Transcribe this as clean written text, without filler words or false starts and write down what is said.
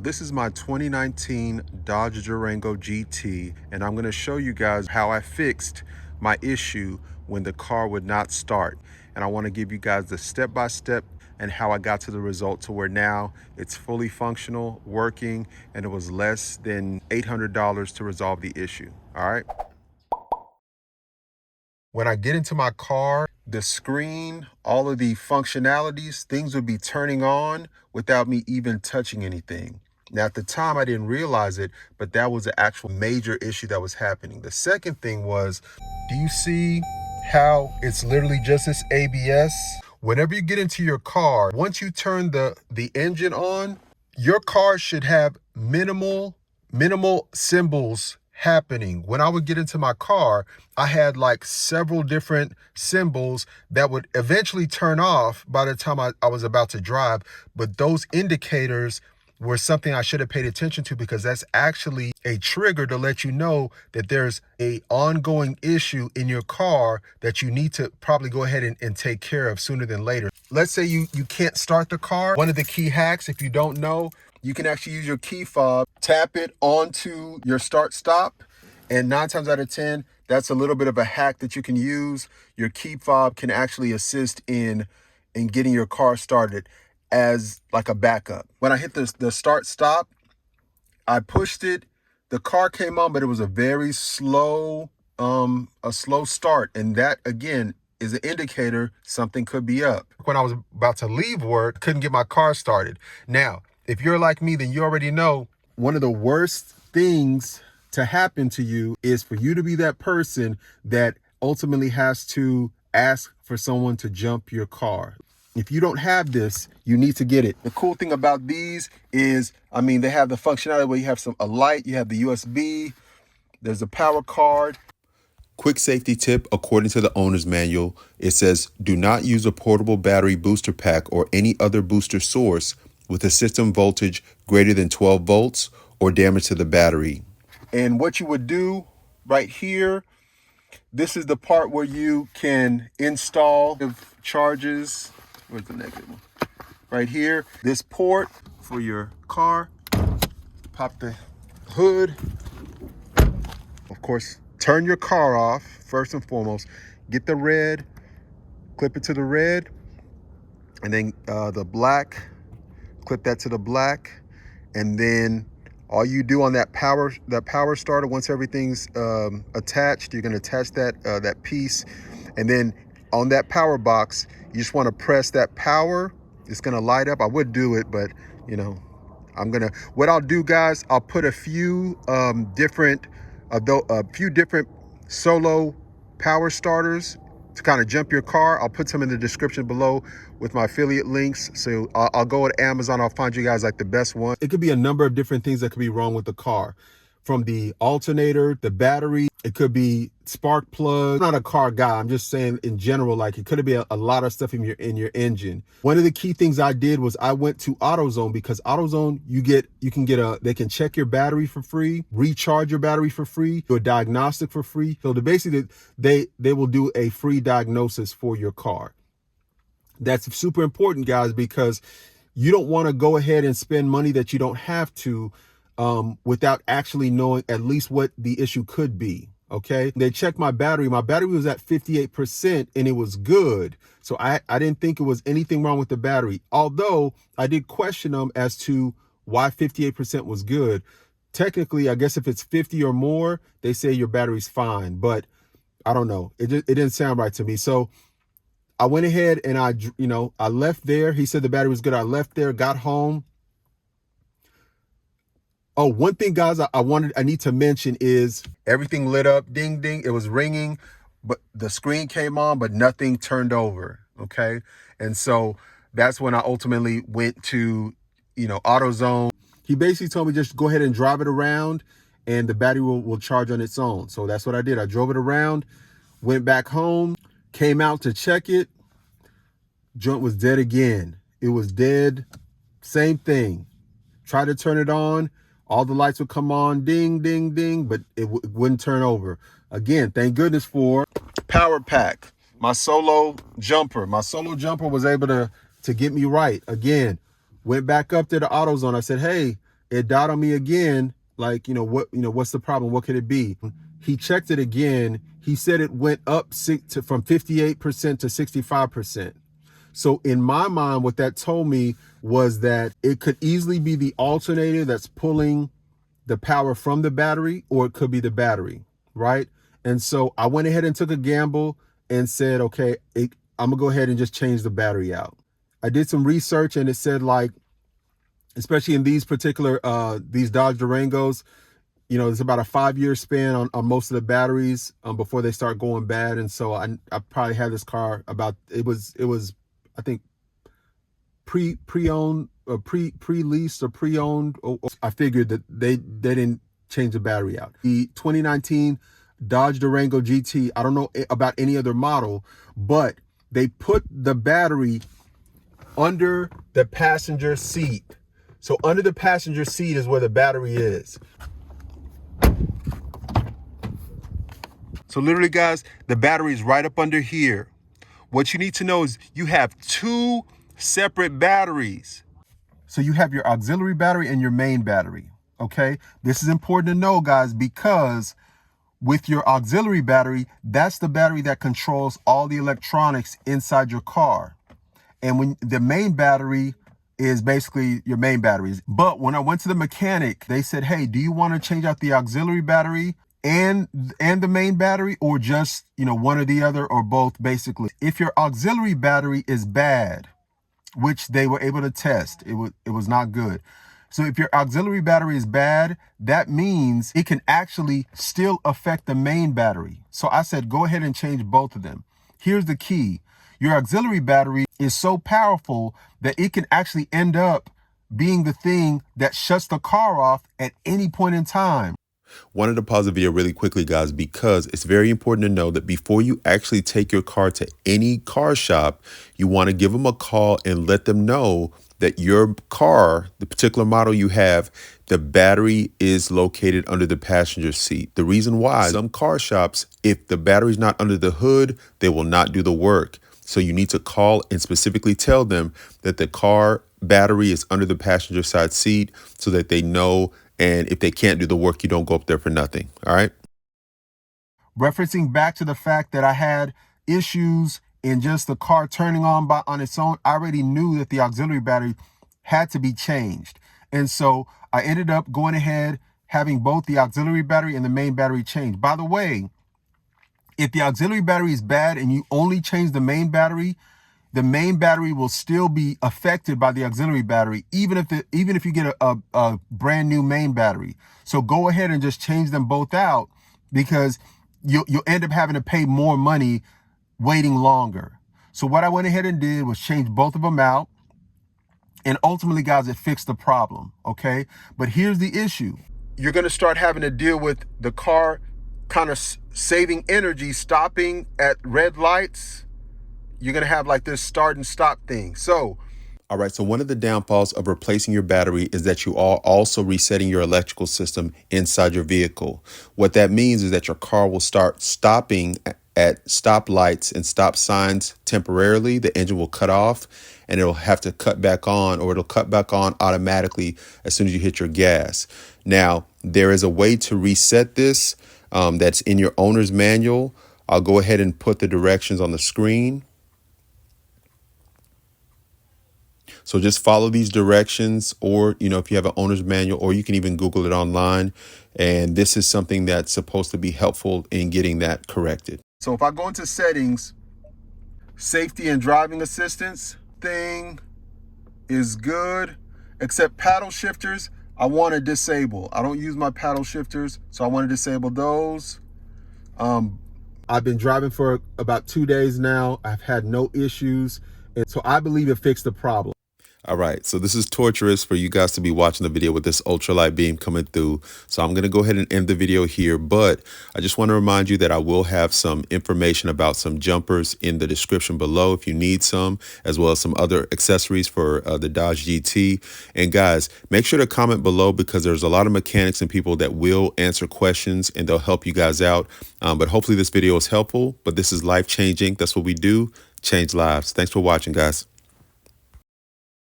This is my 2019 Dodge Durango GT, and I'm going to show you guys how I fixed my issue when the car would not start. And I want to give you guys the step-by-step and how I got to the result to where now it's fully functional, working, and it was less than $800 to resolve the issue. All right. When I get into my car, the screen, all of the functionalities, things would be turning on without me even touching anything. Now, at the time, I didn't realize it, but that was the actual major issue that was happening. The second thing was, do you see how it's literally just this ABS? Whenever you get into your car, once you turn the engine on, your car should have minimal symbols happening. When I would get into my car, I had like several different symbols that would eventually turn off by the time I was about to drive. But those indicators were something I should have paid attention to, because that's actually a trigger to let you know that there's a ongoing issue in your car that you need to probably go ahead and take care of sooner than later. Let's say you can't start the car. One of the key hacks, if you don't know, you can actually use your key fob, tap it onto your start stop, and 9 times out of 10, that's a little bit of a hack that you can use. Your key fob can actually assist in getting your car started as like a backup. When I hit the start stop, I pushed it, the car came on, but it was a very slow, slow start. And that again is an indicator something could be up. When I was about to leave work, couldn't get my car started. Now, if you're like me, then you already know one of the worst things to happen to you is for you to be that person that ultimately has to ask for someone to jump your car. If you don't have this, you need to get it. The cool thing about these is, I mean, they have the functionality where you have a light, you have the USB, there's a power card. Quick safety tip, according to the owner's manual, it says, do not use a portable battery booster pack or any other booster source with a system voltage greater than 12 volts or damage to the battery. And what you would do right here, this is the part where you can install charges. Where's the negative one? Right here, this port for your car. Pop the hood. Of course, turn your car off first and foremost. Get the red, clip it to the red, and then the black, clip that to the black, and then all you do on that power starter, once everything's attached, you're gonna attach that piece, and then on that power box, you just want to press that power. It's gonna light up. I would do it, but you know, what I'll do, guys, I'll put a few different solo power starters to kind of jump your car. I'll put some in the description below with my affiliate links. So I'll go to Amazon. I'll find you guys like the best one. It could be a number of different things that could be wrong with the car. From the alternator, the battery, it could be spark plug. I'm not a car guy. I'm just saying in general, like it could be a lot of stuff in your engine. One of the key things I did was I went to AutoZone, because AutoZone, they can check your battery for free, recharge your battery for free, do a diagnostic for free. So basically they will do a free diagnosis for your car. That's super important, guys, because you don't want to go ahead and spend money that you don't have to without actually knowing at least what the issue could be. Okay, they checked my battery. My battery was at 58% and it was good. So I didn't think it was anything wrong with the battery, although I did question them as to why 58% was good. Technically, I guess if it's 50 or more, they say your battery's fine, but I don't know. It didn't sound right to me. So I went ahead and I left there. He said the battery was good. I left there, got home. Oh, one thing, guys, I need to mention is everything lit up, ding, ding. It was ringing, but the screen came on, but nothing turned over. Okay. And so that's when I ultimately went to, AutoZone. He basically told me just go ahead and drive it around and the battery will charge on its own. So that's what I did. I drove it around, went back home, came out to check it. Joint was dead again. It was dead. Same thing. Tried to turn it on. All the lights would come on, ding, ding, ding, but it wouldn't turn over. Again, thank goodness for Power Pack, my solo jumper. My solo jumper was able to get me right. Again, went back up to the AutoZone. I said, hey, It died on me again. Like, what's the problem? What could it be? He checked it again. He said it went up from 58% to 65%. So in my mind, what that told me was that it could easily be the alternator that's pulling the power from the battery, or it could be the battery, right? And so I went ahead and took a gamble and said, okay, I'm gonna go ahead and just change the battery out. I did some research and it said, like, especially in these particular, these Dodge Durangos, it's about a 5-year span on most of the batteries before they start going bad. And so I probably had this car it was, I think, pre-owned or pre-leased or pre-owned. I figured that they didn't change the battery out. The 2019 Dodge Durango GT, I don't know about any other model, but they put the battery under the passenger seat. So under the passenger seat is where the battery is. So literally, guys, the battery is right up under here. What you need to know is you have 2 separate batteries. So you have your auxiliary battery and your main battery, okay? This is important to know, guys, because with your auxiliary battery, that's the battery that controls all the electronics inside your car. And when the main battery is basically your main batteries. But when I went to the mechanic, they said, hey, do you want to change out the auxiliary battery and the main battery, or just, one or the other, or both? Basically, if your auxiliary battery is bad, which they were able to test, it was not good. So if your auxiliary battery is bad, that means it can actually still affect the main battery. So I said, go ahead and change both of them. Here's the key. Your auxiliary battery is so powerful that it can actually end up being the thing that shuts the car off at any point in time. Wanted to pause the video really quickly, guys, because it's very important to know that before you actually take your car to any car shop, you want to give them a call and let them know that your car, the particular model you have, the battery is located under the passenger seat. The reason why, some car shops, if the battery's not under the hood, they will not do the work. So you need to call and specifically tell them that the car battery is under the passenger side seat so that they know. And if they can't do the work, you don't go up there for nothing. All right. Referencing back to the fact that I had issues in just the car turning on its own, I already knew that the auxiliary battery had to be changed. And so I ended up going ahead, having both the auxiliary battery and the main battery changed. By the way, if the auxiliary battery is bad and you only change the main battery will still be affected by the auxiliary battery, even if you get a brand new main battery. So go ahead and just change them both out, because you'll end up having to pay more money waiting longer. So what I went ahead and did was change both of them out. And ultimately, guys, it fixed the problem, okay? But here's the issue. You're going to start having to deal with the car kind of saving energy, stopping at red lights. You're going to have like this start and stop thing. So, all right. So one of the downfalls of replacing your battery is that you are also resetting your electrical system inside your vehicle. What that means is that your car will start stopping at stop lights and stop signs temporarily. The engine will cut off and it'll have to cut back on, or it'll cut back on automatically as soon as you hit your gas. Now, there is a way to reset this that's in your owner's manual. I'll go ahead and put the directions on the screen. So just follow these directions, or, if you have an owner's manual, or you can even Google it online. And this is something that's supposed to be helpful in getting that corrected. So if I go into settings, safety and driving assistance, thing is good, except paddle shifters, I want to disable. I don't use my paddle shifters, so I want to disable those. I've been driving for about 2 days now. I've had no issues. And so I believe it fixed the problem. All right, so this is torturous for you guys to be watching the video with this ultralight beam coming through. So I'm going to go ahead and end the video here, but I just want to remind you that I will have some information about some jumpers in the description below if you need some, as well as some other accessories for the Dodge GT. And guys, make sure to comment below, because there's a lot of mechanics and people that will answer questions and they'll help you guys out. But hopefully this video is helpful, but this is life changing. That's what we do. Change lives. Thanks for watching, guys.